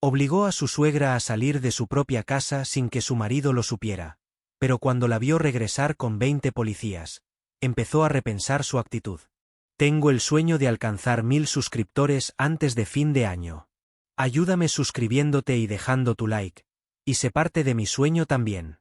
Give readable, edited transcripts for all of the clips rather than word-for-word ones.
Obligó a su suegra a salir de su propia casa sin que su marido lo supiera, pero cuando la vio regresar con 20 policías, empezó a repensar su actitud. Tengo el sueño de alcanzar 1000 suscriptores antes de fin de año. Ayúdame suscribiéndote y dejando tu like, y sé parte de mi sueño también.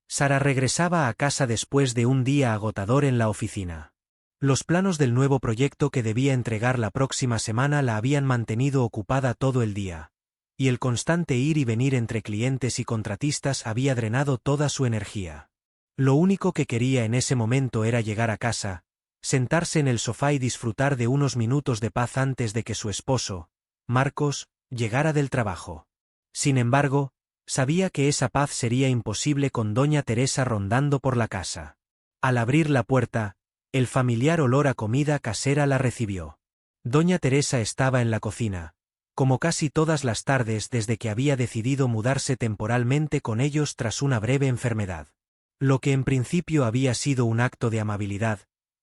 Sara regresaba a casa después de un día agotador en la oficina. Los planos del nuevo proyecto que debía entregar la próxima semana la habían mantenido ocupada todo el día, y el constante ir y venir entre clientes y contratistas había drenado toda su energía. Lo único que quería en ese momento era llegar a casa, sentarse en el sofá y disfrutar de unos minutos de paz antes de que su esposo, Marcos, llegara del trabajo. Sin embargo, sabía que esa paz sería imposible con doña Teresa rondando por la casa. Al abrir la puerta, el familiar olor a comida casera la recibió. Doña Teresa estaba en la cocina, como casi todas las tardes desde que había decidido mudarse temporalmente con ellos tras una breve enfermedad. Lo que en principio había sido un acto de amabilidad,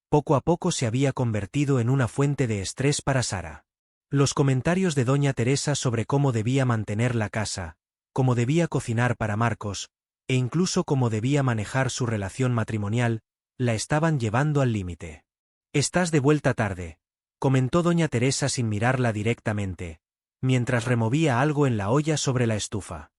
poco a poco se había convertido en una fuente de estrés para Sara. Los comentarios de doña Teresa sobre cómo debía mantener la casa, cómo debía cocinar para Marcos, e incluso cómo debía manejar su relación matrimonial, la estaban llevando al límite. «Estás de vuelta tarde», comentó doña Teresa sin mirarla directamente, mientras removía algo en la olla sobre la estufa.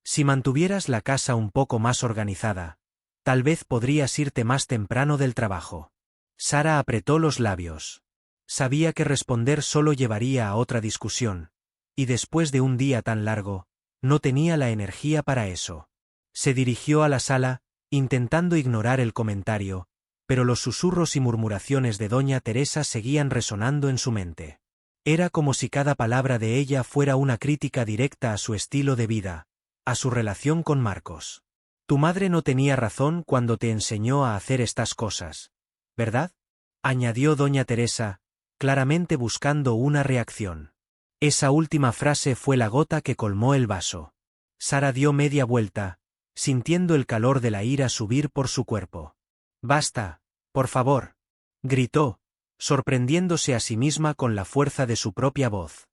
«Si mantuvieras la casa un poco más organizada, tal vez podrías irte más temprano del trabajo». Sara apretó los labios. Sabía que responder solo llevaría a otra discusión, y después de un día tan largo, no tenía la energía para eso. Se dirigió a la sala, intentando ignorar el comentario, pero los susurros y murmuraciones de doña Teresa seguían resonando en su mente. Era como si cada palabra de ella fuera una crítica directa a su estilo de vida, a su relación con Marcos. «Tu madre no tenía razón cuando te enseñó a hacer estas cosas, ¿verdad?», añadió doña Teresa, claramente buscando una reacción. Esa última frase fue la gota que colmó el vaso. Sara dio media vuelta, sintiendo el calor de la ira subir por su cuerpo. «Basta, por favor», gritó, sorprendiéndose a sí misma con la fuerza de su propia voz.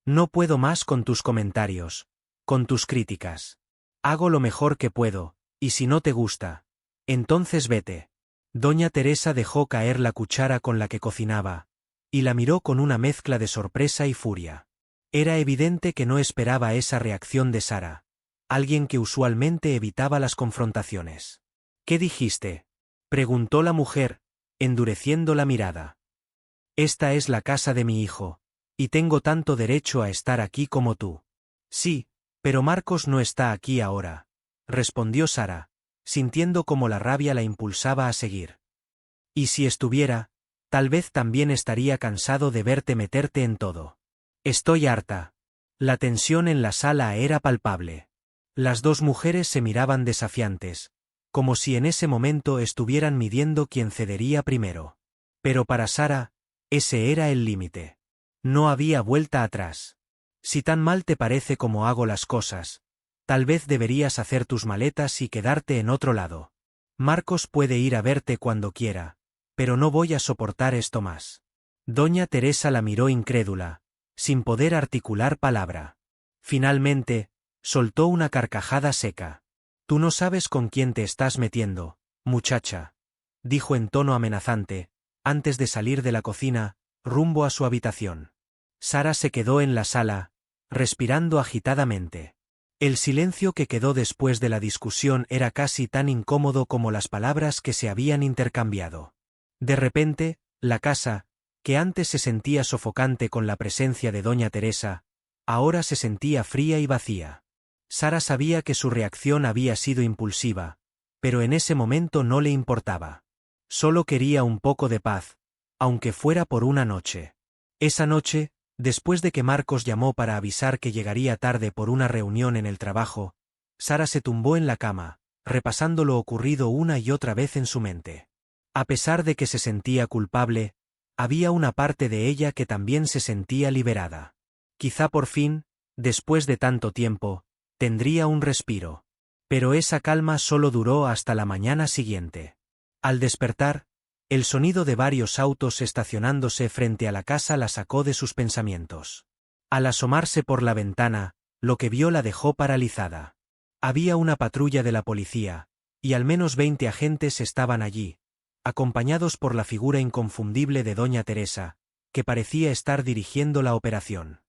«No puedo más con tus comentarios, con tus críticas. Hago lo mejor que puedo, y si no te gusta, entonces vete». Doña Teresa dejó caer la cuchara con la que cocinaba, y la miró con una mezcla de sorpresa y furia. Era evidente que no esperaba esa reacción de Sara, alguien que usualmente evitaba las confrontaciones. «¿Qué dijiste?», preguntó la mujer, endureciendo la mirada. «Esta es la casa de mi hijo, y tengo tanto derecho a estar aquí como tú». «Sí, pero Marcos no está aquí ahora», respondió Sara, sintiendo como la rabia la impulsaba a seguir. «Y si estuviera, tal vez también estaría cansado de verte meterte en todo. Estoy harta». La tensión en la sala era palpable. Las dos mujeres se miraban desafiantes, como si en ese momento estuvieran midiendo quién cedería primero. Pero para Sara, ese era el límite. No había vuelta atrás. «Si tan mal te parece como hago las cosas, tal vez deberías hacer tus maletas y quedarte en otro lado. Marcos puede ir a verte cuando quiera, pero no voy a soportar esto más». Doña Teresa la miró incrédula, sin poder articular palabra. Finalmente, soltó una carcajada seca. «Tú no sabes con quién te estás metiendo, muchacha», dijo en tono amenazante, antes de salir de la cocina, rumbo a su habitación. Sara se quedó en la sala, respirando agitadamente. El silencio que quedó después de la discusión era casi tan incómodo como las palabras que se habían intercambiado. De repente, la casa, que antes se sentía sofocante con la presencia de doña Teresa, ahora se sentía fría y vacía. Sara sabía que su reacción había sido impulsiva, pero en ese momento no le importaba. Solo quería un poco de paz, aunque fuera por una noche. Esa noche, después de que Marcos llamó para avisar que llegaría tarde por una reunión en el trabajo, Sara se tumbó en la cama, repasando lo ocurrido una y otra vez en su mente. A pesar de que se sentía culpable, había una parte de ella que también se sentía liberada. Quizá por fin, después de tanto tiempo, tendría un respiro. Pero esa calma solo duró hasta la mañana siguiente. Al despertar, el sonido de varios autos estacionándose frente a la casa la sacó de sus pensamientos. Al asomarse por la ventana, lo que vio la dejó paralizada. Había una patrulla de la policía, y al menos 20 agentes estaban allí, acompañados por la figura inconfundible de doña Teresa, que parecía estar dirigiendo la operación.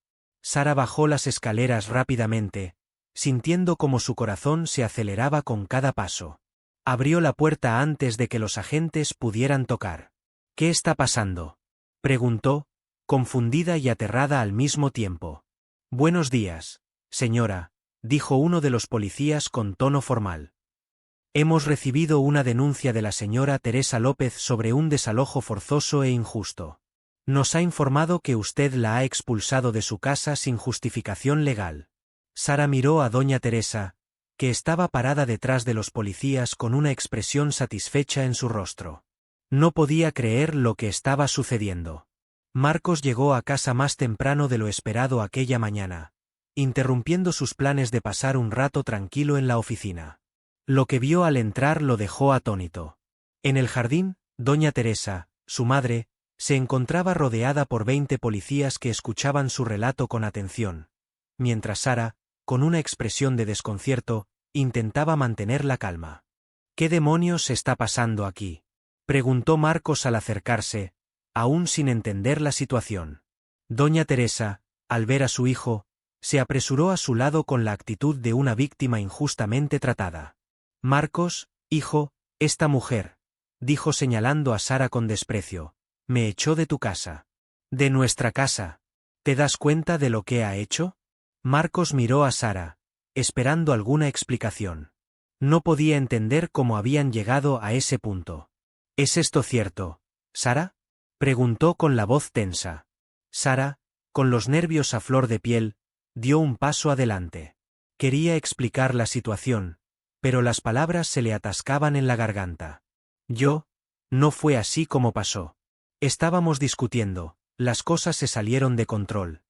Sara bajó las escaleras rápidamente, sintiendo como su corazón se aceleraba con cada paso. Abrió la puerta antes de que los agentes pudieran tocar. «¿Qué está pasando?», preguntó, confundida y aterrada al mismo tiempo. «Buenos días, señora», dijo uno de los policías con tono formal. «Hemos recibido una denuncia de la señora Teresa López sobre un desalojo forzoso e injusto. Nos ha informado que usted la ha expulsado de su casa sin justificación legal». Sara miró a doña Teresa, que estaba parada detrás de los policías con una expresión satisfecha en su rostro. No podía creer lo que estaba sucediendo. Marcos llegó a casa más temprano de lo esperado aquella mañana, interrumpiendo sus planes de pasar un rato tranquilo en la oficina. Lo que vio al entrar lo dejó atónito. En el jardín, doña Teresa, su madre, se encontraba rodeada por 20 policías que escuchaban su relato con atención, mientras Sara, con una expresión de desconcierto, intentaba mantener la calma. «¿Qué demonios está pasando aquí?», preguntó Marcos al acercarse, aún sin entender la situación. Doña Teresa, al ver a su hijo, se apresuró a su lado con la actitud de una víctima injustamente tratada. «Marcos, hijo, esta mujer», dijo señalando a Sara con desprecio, «me echó de tu casa». «¿De nuestra casa? ¿Te das cuenta de lo que ha hecho?». Marcos miró a Sara, esperando alguna explicación. No podía entender cómo habían llegado a ese punto. «¿Es esto cierto, Sara?», preguntó con la voz tensa. Sara, con los nervios a flor de piel, dio un paso adelante. Quería explicar la situación, pero las palabras se le atascaban en la garganta. «No fue así como pasó. Estábamos discutiendo, las cosas se salieron de control.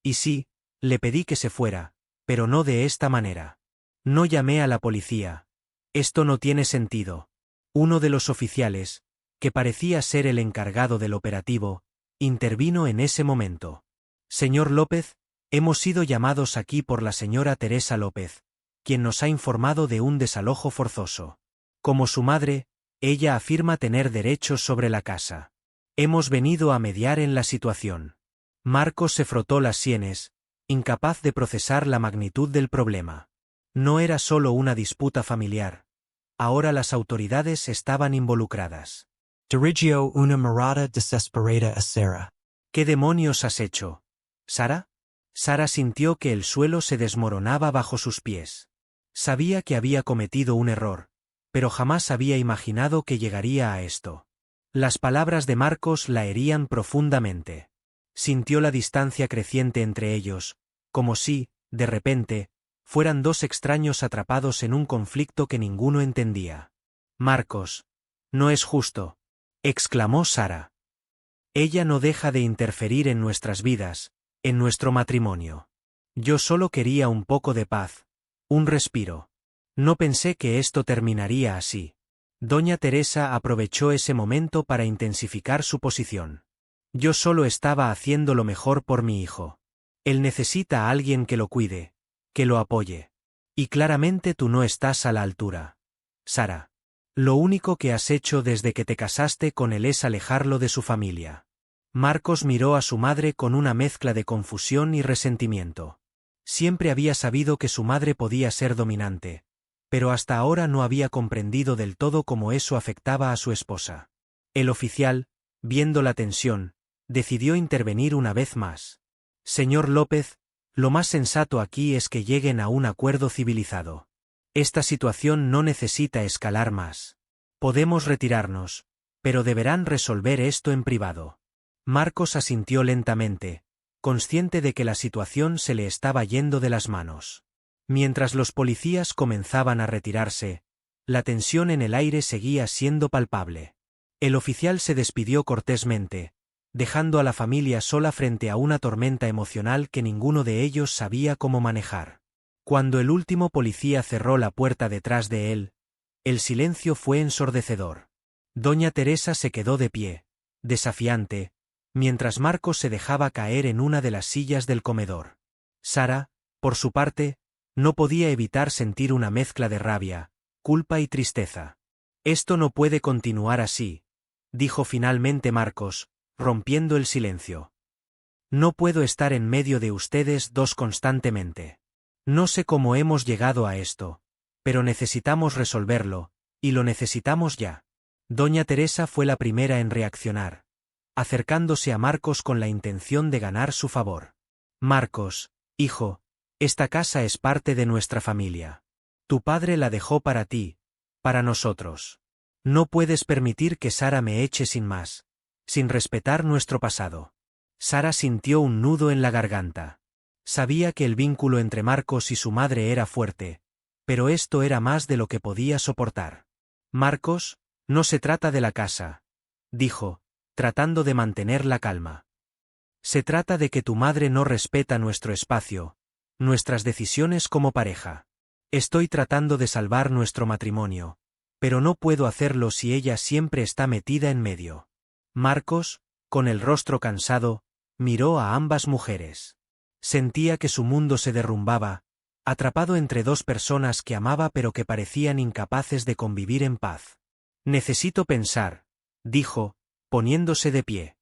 Y sí, le pedí que se fuera, pero no de esta manera. No llamé a la policía. Esto no tiene sentido». Uno de los oficiales, que parecía ser el encargado del operativo, intervino en ese momento. «Señor López, hemos sido llamados aquí por la señora Teresa López, quien nos ha informado de un desalojo forzoso. Como su madre, ella afirma tener derechos sobre la casa. Hemos venido a mediar en la situación». Marcos se frotó las sienes, incapaz de procesar la magnitud del problema. No era solo una disputa familiar. Ahora las autoridades estaban involucradas. Dirigió una mirada desesperada a Sara. «¿Qué demonios has hecho, Sara?». Sara sintió que el suelo se desmoronaba bajo sus pies. Sabía que había cometido un error, pero jamás había imaginado que llegaría a esto. Las palabras de Marcos la herían profundamente. Sintió la distancia creciente entre ellos, como si, de repente, fueran dos extraños atrapados en un conflicto que ninguno entendía. «Marcos, no es justo», exclamó Sara. «Ella no deja de interferir en nuestras vidas, en nuestro matrimonio. Yo solo quería un poco de paz, un respiro. No pensé que esto terminaría así». Doña Teresa aprovechó ese momento para intensificar su posición. «Yo solo estaba haciendo lo mejor por mi hijo. Él necesita a alguien que lo cuide, que lo apoye. Y claramente tú no estás a la altura, Sara. Lo único que has hecho desde que te casaste con él es alejarlo de su familia». Marcos miró a su madre con una mezcla de confusión y resentimiento. Siempre había sabido que su madre podía ser dominante, pero hasta ahora no había comprendido del todo cómo eso afectaba a su esposa. El oficial, viendo la tensión, decidió intervenir una vez más. «Señor López, lo más sensato aquí es que lleguen a un acuerdo civilizado. Esta situación no necesita escalar más. Podemos retirarnos, pero deberán resolver esto en privado». Marcos asintió lentamente, consciente de que la situación se le estaba yendo de las manos. Mientras los policías comenzaban a retirarse, la tensión en el aire seguía siendo palpable. El oficial se despidió cortésmente, dejando a la familia sola frente a una tormenta emocional que ninguno de ellos sabía cómo manejar. Cuando el último policía cerró la puerta detrás de él, el silencio fue ensordecedor. Doña Teresa se quedó de pie, desafiante, mientras Marcos se dejaba caer en una de las sillas del comedor. Sara, por su parte, no podía evitar sentir una mezcla de rabia, culpa y tristeza. Esto no puede continuar así, dijo finalmente Marcos, rompiendo el silencio. No puedo estar en medio de ustedes dos constantemente. No sé cómo hemos llegado a esto, pero necesitamos resolverlo, y lo necesitamos ya. Doña Teresa fue la primera en reaccionar, acercándose a Marcos con la intención de ganar su favor. Marcos, hijo, esta casa es parte de nuestra familia. Tu padre la dejó para ti, para nosotros. No puedes permitir que Sara me eche sin más, sin respetar nuestro pasado. Sara sintió un nudo en la garganta. Sabía que el vínculo entre Marcos y su madre era fuerte, pero esto era más de lo que podía soportar. Marcos, no se trata de la casa, dijo, tratando de mantener la calma. Se trata de que tu madre no respeta nuestro espacio, nuestras decisiones como pareja. Estoy tratando de salvar nuestro matrimonio, pero no puedo hacerlo si ella siempre está metida en medio. Marcos, con el rostro cansado, miró a ambas mujeres. Sentía que su mundo se derrumbaba, atrapado entre dos personas que amaba pero que parecían incapaces de convivir en paz. Necesito pensar, dijo, poniéndose de pie.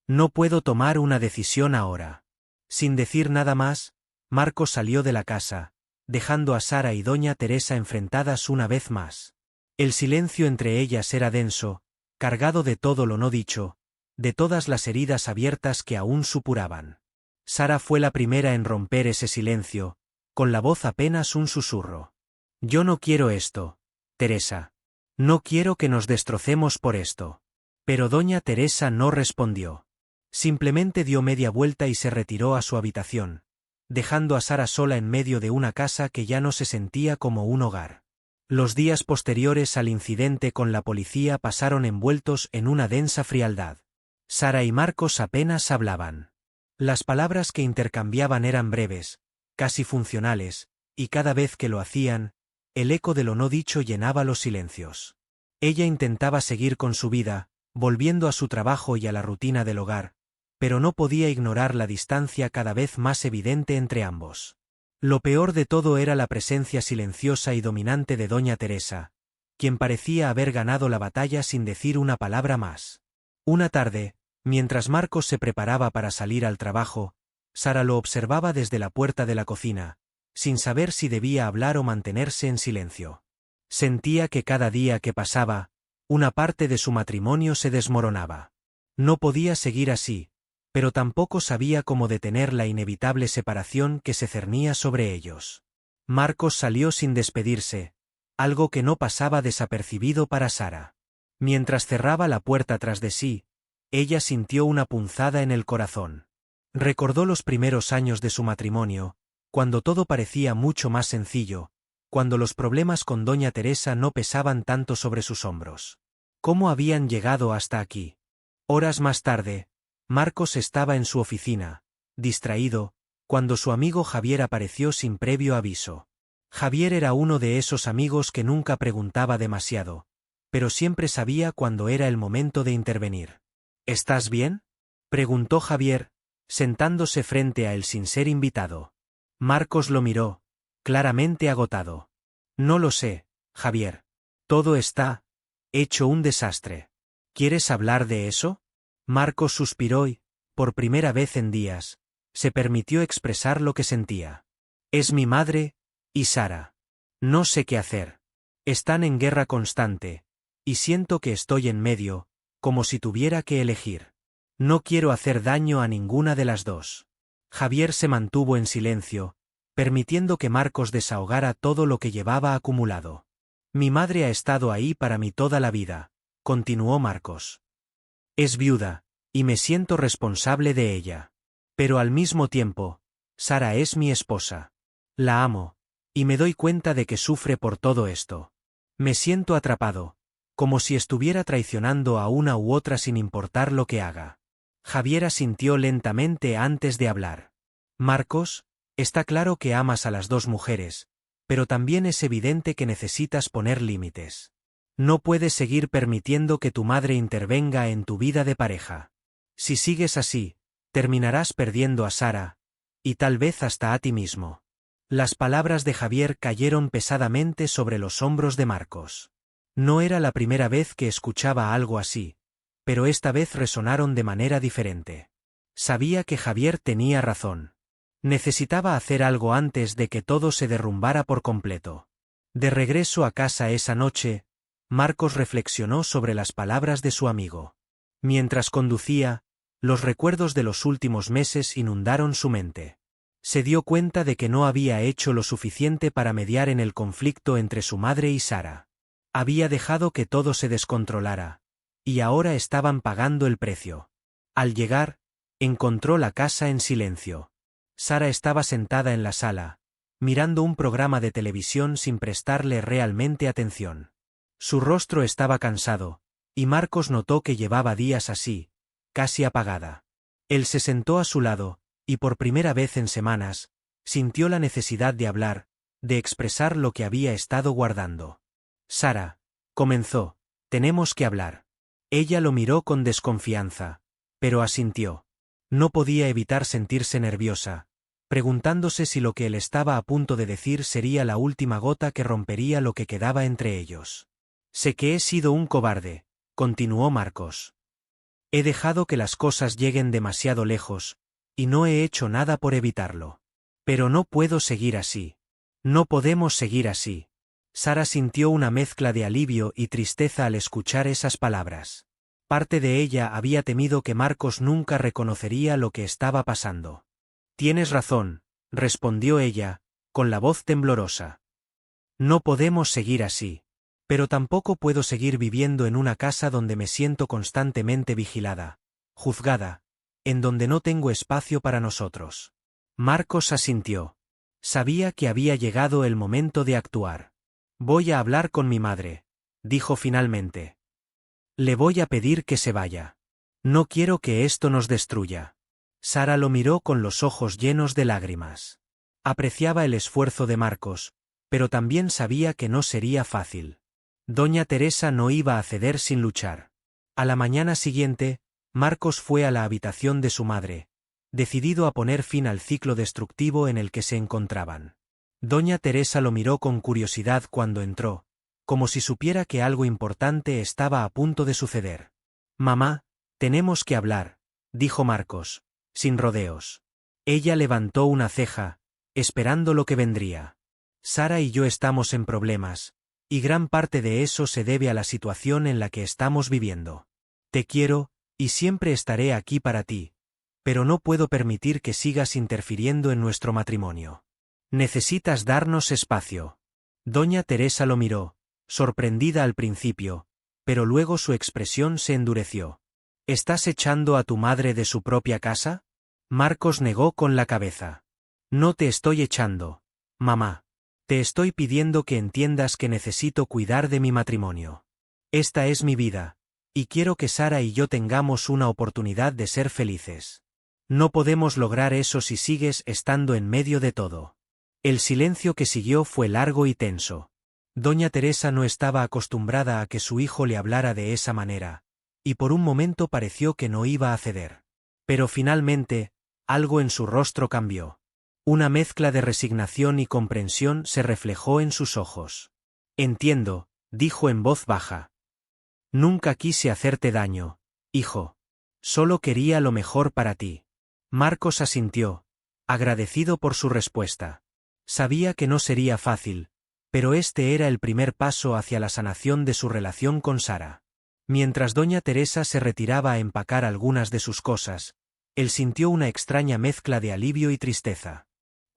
No puedo tomar una decisión ahora. Sin decir nada más, Marcos salió de la casa, dejando a Sara y doña Teresa enfrentadas una vez más. El silencio entre ellas era denso, cargado de todo lo no dicho, de todas las heridas abiertas que aún supuraban. Sara fue la primera en romper ese silencio, con la voz apenas un susurro. Yo no quiero esto, Teresa. No quiero que nos destrocemos por esto. Pero doña Teresa no respondió. Simplemente dio media vuelta y se retiró a su habitación, dejando a Sara sola en medio de una casa que ya no se sentía como un hogar. Los días posteriores al incidente con la policía pasaron envueltos en una densa frialdad. Sara y Marcos apenas hablaban. Las palabras que intercambiaban eran breves, casi funcionales, y cada vez que lo hacían, el eco de lo no dicho llenaba los silencios. Ella intentaba seguir con su vida, volviendo a su trabajo y a la rutina del hogar, pero no podía ignorar la distancia cada vez más evidente entre ambos. Lo peor de todo era la presencia silenciosa y dominante de doña Teresa, quien parecía haber ganado la batalla sin decir una palabra más. Una tarde, mientras Marcos se preparaba para salir al trabajo, Sara lo observaba desde la puerta de la cocina, sin saber si debía hablar o mantenerse en silencio. Sentía que cada día que pasaba, una parte de su matrimonio se desmoronaba. No podía seguir así, pero tampoco sabía cómo detener la inevitable separación que se cernía sobre ellos. Marcos salió sin despedirse, algo que no pasaba desapercibido para Sara. Mientras cerraba la puerta tras de sí, ella sintió una punzada en el corazón. Recordó los primeros años de su matrimonio, cuando todo parecía mucho más sencillo, cuando los problemas con doña Teresa no pesaban tanto sobre sus hombros. ¿Cómo habían llegado hasta aquí? Horas más tarde, Marcos estaba en su oficina, distraído, cuando su amigo Javier apareció sin previo aviso. Javier era uno de esos amigos que nunca preguntaba demasiado, pero siempre sabía cuándo era el momento de intervenir. ¿Estás bien?, preguntó Javier, sentándose frente a él sin ser invitado. Marcos lo miró, claramente agotado. No lo sé, Javier. Todo está hecho un desastre. ¿Quieres hablar de eso? Marcos suspiró y, por primera vez en días, se permitió expresar lo que sentía. Es mi madre, y Sara. No sé qué hacer. Están en guerra constante, y siento que estoy en medio, como si tuviera que elegir. No quiero hacer daño a ninguna de las dos. Javier se mantuvo en silencio, permitiendo que Marcos desahogara todo lo que llevaba acumulado. Mi madre ha estado ahí para mí toda la vida, continuó Marcos. Es viuda, y me siento responsable de ella. Pero al mismo tiempo, Sara es mi esposa. La amo, y me doy cuenta de que sufre por todo esto. Me siento atrapado, como si estuviera traicionando a una u otra sin importar lo que haga. Javier asintió lentamente antes de hablar. Marcos, está claro que amas a las dos mujeres, pero también es evidente que necesitas poner límites. No puedes seguir permitiendo que tu madre intervenga en tu vida de pareja. Si sigues así, terminarás perdiendo a Sara, y tal vez hasta a ti mismo. Las palabras de Javier cayeron pesadamente sobre los hombros de Marcos. No era la primera vez que escuchaba algo así, pero esta vez resonaron de manera diferente. Sabía que Javier tenía razón. Necesitaba hacer algo antes de que todo se derrumbara por completo. De regreso a casa esa noche, Marcos reflexionó sobre las palabras de su amigo. Mientras conducía, los recuerdos de los últimos meses inundaron su mente. Se dio cuenta de que no había hecho lo suficiente para mediar en el conflicto entre su madre y Sara. Había dejado que todo se descontrolara, y ahora estaban pagando el precio. Al llegar, encontró la casa en silencio. Sara estaba sentada en la sala, mirando un programa de televisión sin prestarle realmente atención. Su rostro estaba cansado, y Marcos notó que llevaba días así, casi apagada. Él se sentó a su lado, y por primera vez en semanas, sintió la necesidad de hablar, de expresar lo que había estado guardando. Sara, comenzó, tenemos que hablar. Ella lo miró con desconfianza, pero asintió. No podía evitar sentirse nerviosa, preguntándose si lo que él estaba a punto de decir sería la última gota que rompería lo que quedaba entre ellos. Sé que he sido un cobarde, continuó Marcos. He dejado que las cosas lleguen demasiado lejos, y no he hecho nada por evitarlo. Pero no puedo seguir así. No podemos seguir así. Sara sintió una mezcla de alivio y tristeza al escuchar esas palabras. Parte de ella había temido que Marcos nunca reconocería lo que estaba pasando. Tienes razón, respondió ella, con la voz temblorosa. No podemos seguir así. Pero tampoco puedo seguir viviendo en una casa donde me siento constantemente vigilada, juzgada, en donde no tengo espacio para nosotros. Marcos asintió. Sabía que había llegado el momento de actuar. Voy a hablar con mi madre, dijo finalmente. Le voy a pedir que se vaya. No quiero que esto nos destruya. Sara lo miró con los ojos llenos de lágrimas. Apreciaba el esfuerzo de Marcos, pero también sabía que no sería fácil. Doña Teresa no iba a ceder sin luchar. A la mañana siguiente, Marcos fue a la habitación de su madre, decidido a poner fin al ciclo destructivo en el que se encontraban. Doña Teresa lo miró con curiosidad cuando entró, como si supiera que algo importante estaba a punto de suceder. Mamá, tenemos que hablar, dijo Marcos, sin rodeos. Ella levantó una ceja, esperando lo que vendría. Sara y yo estamos en problemas, y gran parte de eso se debe a la situación en la que estamos viviendo. Te quiero, y siempre estaré aquí para ti, pero no puedo permitir que sigas interfiriendo en nuestro matrimonio. Necesitas darnos espacio. Doña Teresa lo miró, sorprendida al principio, pero luego su expresión se endureció. ¿Estás echando a tu madre de su propia casa? Marcos negó con la cabeza. No te estoy echando, mamá. Te estoy pidiendo que entiendas que necesito cuidar de mi matrimonio. Esta es mi vida, y quiero que Sara y yo tengamos una oportunidad de ser felices. No podemos lograr eso si sigues estando en medio de todo. El silencio que siguió fue largo y tenso. Doña Teresa no estaba acostumbrada a que su hijo le hablara de esa manera, y por un momento pareció que no iba a ceder. Pero finalmente, algo en su rostro cambió. Una mezcla de resignación y comprensión se reflejó en sus ojos. Entiendo, dijo en voz baja. Nunca quise hacerte daño, hijo. Solo quería lo mejor para ti. Marcos asintió, agradecido por su respuesta. Sabía que no sería fácil, pero este era el primer paso hacia la sanación de su relación con Sara. Mientras doña Teresa se retiraba a empacar algunas de sus cosas, él sintió una extraña mezcla de alivio y tristeza.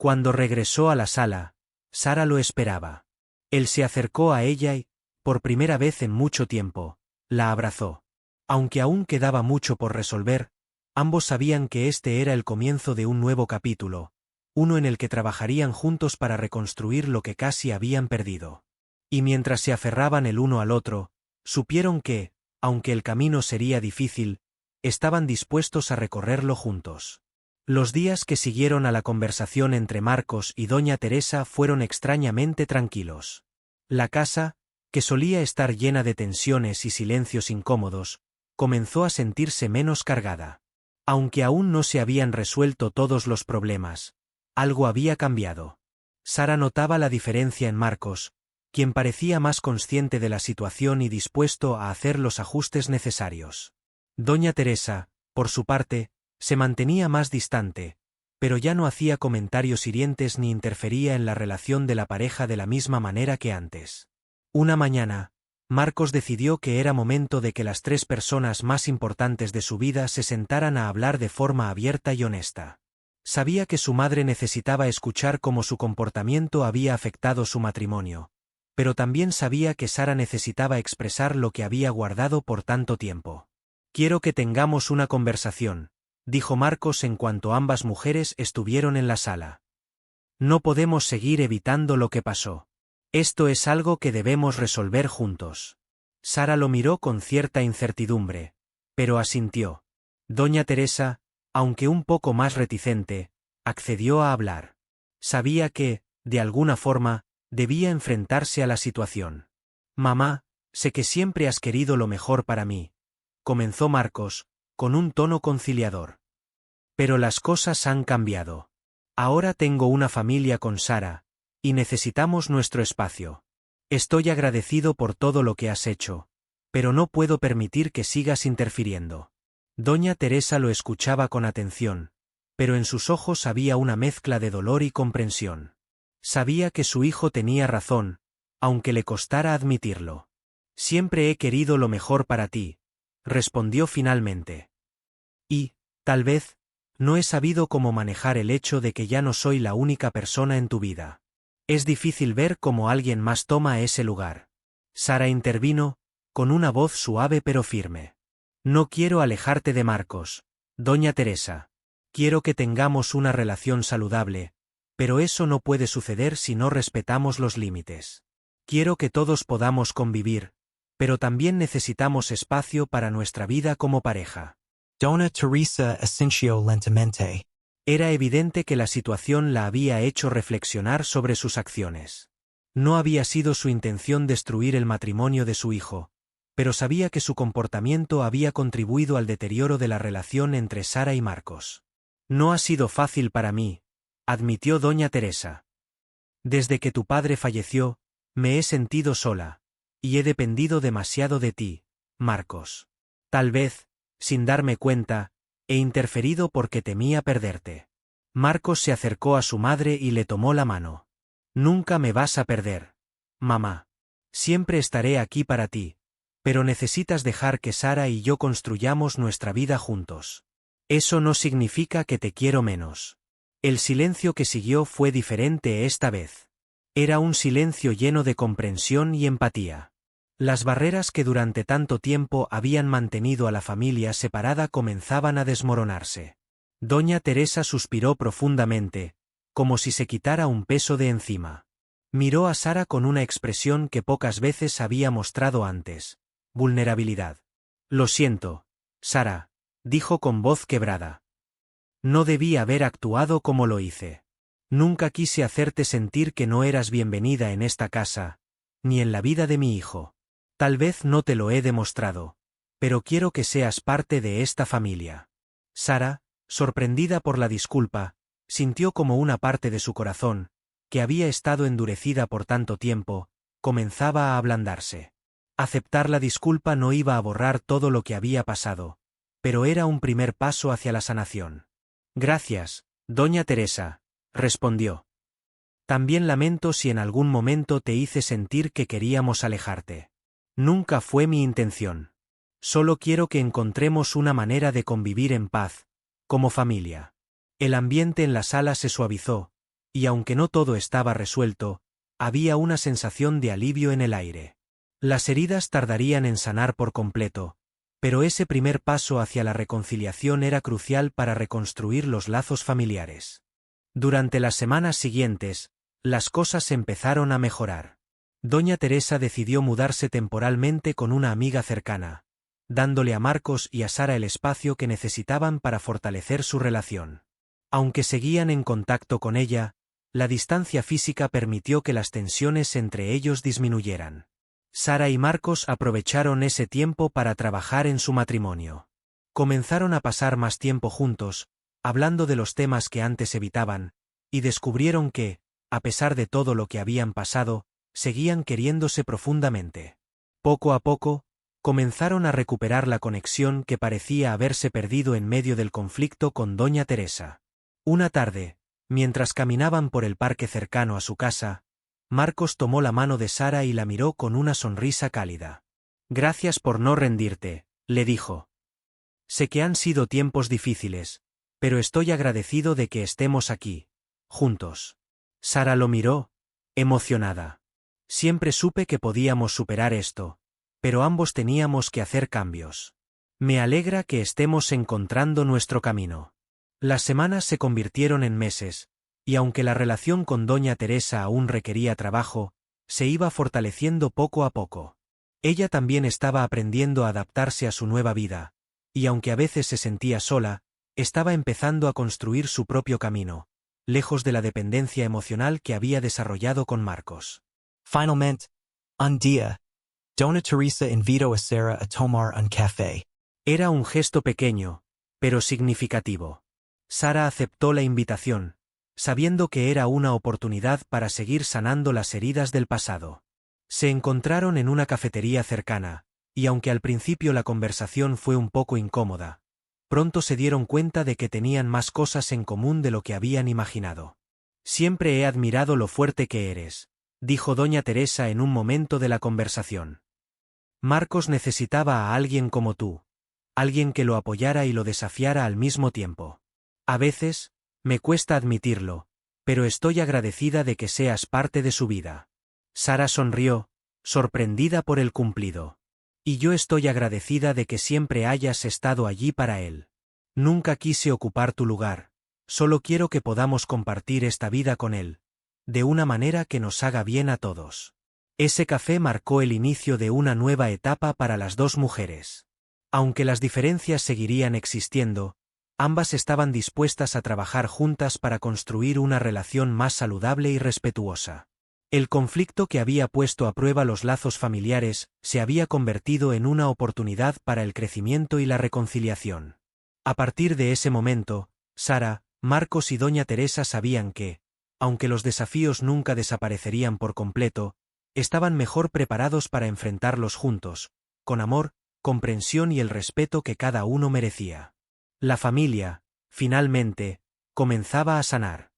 Cuando regresó a la sala, Sara lo esperaba. Él se acercó a ella y, por primera vez en mucho tiempo, la abrazó. Aunque aún quedaba mucho por resolver, ambos sabían que este era el comienzo de un nuevo capítulo, uno en el que trabajarían juntos para reconstruir lo que casi habían perdido. Y mientras se aferraban el uno al otro, supieron que, aunque el camino sería difícil, estaban dispuestos a recorrerlo juntos. Los días que siguieron a la conversación entre Marcos y doña Teresa fueron extrañamente tranquilos. La casa, que solía estar llena de tensiones y silencios incómodos, comenzó a sentirse menos cargada. Aunque aún no se habían resuelto todos los problemas, algo había cambiado. Sara notaba la diferencia en Marcos, quien parecía más consciente de la situación y dispuesto a hacer los ajustes necesarios. Doña Teresa, por su parte, se mantenía más distante, pero ya no hacía comentarios hirientes ni interfería en la relación de la pareja de la misma manera que antes. Una mañana, Marcos decidió que era momento de que las tres personas más importantes de su vida se sentaran a hablar de forma abierta y honesta. Sabía que su madre necesitaba escuchar cómo su comportamiento había afectado su matrimonio, pero también sabía que Sara necesitaba expresar lo que había guardado por tanto tiempo. «Quiero que tengamos una conversación», dijo Marcos en cuanto ambas mujeres estuvieron en la sala. «No podemos seguir evitando lo que pasó. Esto es algo que debemos resolver juntos». Sara lo miró con cierta incertidumbre, pero asintió. Doña Teresa, aunque un poco más reticente, accedió a hablar. Sabía que, de alguna forma, debía enfrentarse a la situación. «Mamá, sé que siempre has querido lo mejor para mí», comenzó Marcos, con un tono conciliador. «Pero las cosas han cambiado. Ahora tengo una familia con Sara, y necesitamos nuestro espacio. Estoy agradecido por todo lo que has hecho, pero no puedo permitir que sigas interfiriendo». Doña Teresa lo escuchaba con atención, pero en sus ojos había una mezcla de dolor y comprensión. Sabía que su hijo tenía razón, aunque le costara admitirlo. «Siempre he querido lo mejor para ti», respondió finalmente. «Y, tal vez, no he sabido cómo manejar el hecho de que ya no soy la única persona en tu vida. Es difícil ver cómo alguien más toma ese lugar». Sara intervino, con una voz suave pero firme. «No quiero alejarte de Marcos, doña Teresa. Quiero que tengamos una relación saludable, pero eso no puede suceder si no respetamos los límites. Quiero que todos podamos convivir, pero también necesitamos espacio para nuestra vida como pareja». Dona Teresa asintió lentamente. Era evidente que la situación la había hecho reflexionar sobre sus acciones. No había sido su intención destruir el matrimonio de su hijo, pero sabía que su comportamiento había contribuido al deterioro de la relación entre Sara y Marcos. «No ha sido fácil para mí», admitió doña Teresa. «Desde que tu padre falleció, me he sentido sola, y he dependido demasiado de ti, Marcos. Tal vez, sin darme cuenta, he interferido porque temía perderte». Marcos se acercó a su madre y le tomó la mano. «Nunca me vas a perder, mamá. Siempre estaré aquí para ti, pero necesitas dejar que Sara y yo construyamos nuestra vida juntos. Eso no significa que te quiero menos». El silencio que siguió fue diferente esta vez. Era un silencio lleno de comprensión y empatía. Las barreras que durante tanto tiempo habían mantenido a la familia separada comenzaban a desmoronarse. Doña Teresa suspiró profundamente, como si se quitara un peso de encima. Miró a Sara con una expresión que pocas veces había mostrado antes: vulnerabilidad. «Lo siento, Sara», dijo con voz quebrada. «No debí haber actuado como lo hice. Nunca quise hacerte sentir que no eras bienvenida en esta casa, ni en la vida de mi hijo. Tal vez no te lo he demostrado, pero quiero que seas parte de esta familia». Sara, sorprendida por la disculpa, sintió como una parte de su corazón, que había estado endurecida por tanto tiempo, comenzaba a ablandarse. Aceptar la disculpa no iba a borrar todo lo que había pasado, pero era un primer paso hacia la sanación. «Gracias, doña Teresa», respondió. «También lamento si en algún momento te hice sentir que queríamos alejarte. Nunca fue mi intención. Solo quiero que encontremos una manera de convivir en paz, como familia». El ambiente en la sala se suavizó, y aunque no todo estaba resuelto, había una sensación de alivio en el aire. Las heridas tardarían en sanar por completo, pero ese primer paso hacia la reconciliación era crucial para reconstruir los lazos familiares. Durante las semanas siguientes, las cosas empezaron a mejorar. Doña Teresa decidió mudarse temporalmente con una amiga cercana, dándole a Marcos y a Sara el espacio que necesitaban para fortalecer su relación. Aunque seguían en contacto con ella, la distancia física permitió que las tensiones entre ellos disminuyeran. Sara y Marcos aprovecharon ese tiempo para trabajar en su matrimonio. Comenzaron a pasar más tiempo juntos, hablando de los temas que antes evitaban, y descubrieron que, a pesar de todo lo que habían pasado, seguían queriéndose profundamente. Poco a poco, comenzaron a recuperar la conexión que parecía haberse perdido en medio del conflicto con doña Teresa. Una tarde, mientras caminaban por el parque cercano a su casa, Marcos tomó la mano de Sara y la miró con una sonrisa cálida. «Gracias por no rendirte», le dijo. «Sé que han sido tiempos difíciles, pero estoy agradecido de que estemos aquí, juntos». Sara lo miró, emocionada. «Siempre supe que podíamos superar esto, pero ambos teníamos que hacer cambios. Me alegra que estemos encontrando nuestro camino». Las semanas se convirtieron en meses, y aunque la relación con doña Teresa aún requería trabajo, se iba fortaleciendo poco a poco. Ella también estaba aprendiendo a adaptarse a su nueva vida, y aunque a veces se sentía sola, estaba empezando a construir su propio camino, lejos de la dependencia emocional que había desarrollado con Marcos. Finalmente, un día, Dona Teresa invitó a Sara a tomar un café. Era un gesto pequeño, pero significativo. Sara aceptó la invitación, sabiendo que era una oportunidad para seguir sanando las heridas del pasado. Se encontraron en una cafetería cercana, y aunque al principio la conversación fue un poco incómoda, pronto se dieron cuenta de que tenían más cosas en común de lo que habían imaginado. «Siempre he admirado lo fuerte que eres», dijo doña Teresa en un momento de la conversación. «Marcos necesitaba a alguien como tú, alguien que lo apoyara y lo desafiara al mismo tiempo. A veces, me cuesta admitirlo, pero estoy agradecida de que seas parte de su vida». Sara sonrió, sorprendida por el cumplido. «Y yo estoy agradecida de que siempre hayas estado allí para él. Nunca quise ocupar tu lugar, solo quiero que podamos compartir esta vida con él, de una manera que nos haga bien a todos». Ese café marcó el inicio de una nueva etapa para las dos mujeres. Aunque las diferencias seguirían existiendo, ambas estaban dispuestas a trabajar juntas para construir una relación más saludable y respetuosa. El conflicto que había puesto a prueba los lazos familiares se había convertido en una oportunidad para el crecimiento y la reconciliación. A partir de ese momento, Sara, Marcos y doña Teresa sabían que, aunque los desafíos nunca desaparecerían por completo, estaban mejor preparados para enfrentarlos juntos, con amor, comprensión y el respeto que cada uno merecía. La familia, finalmente, comenzaba a sanar.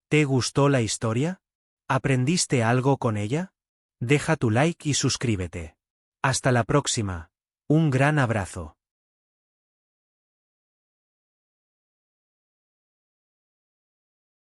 ¿Te gustó la historia? ¿Aprendiste algo con ella? Deja tu like y suscríbete. Hasta la próxima. Un gran abrazo.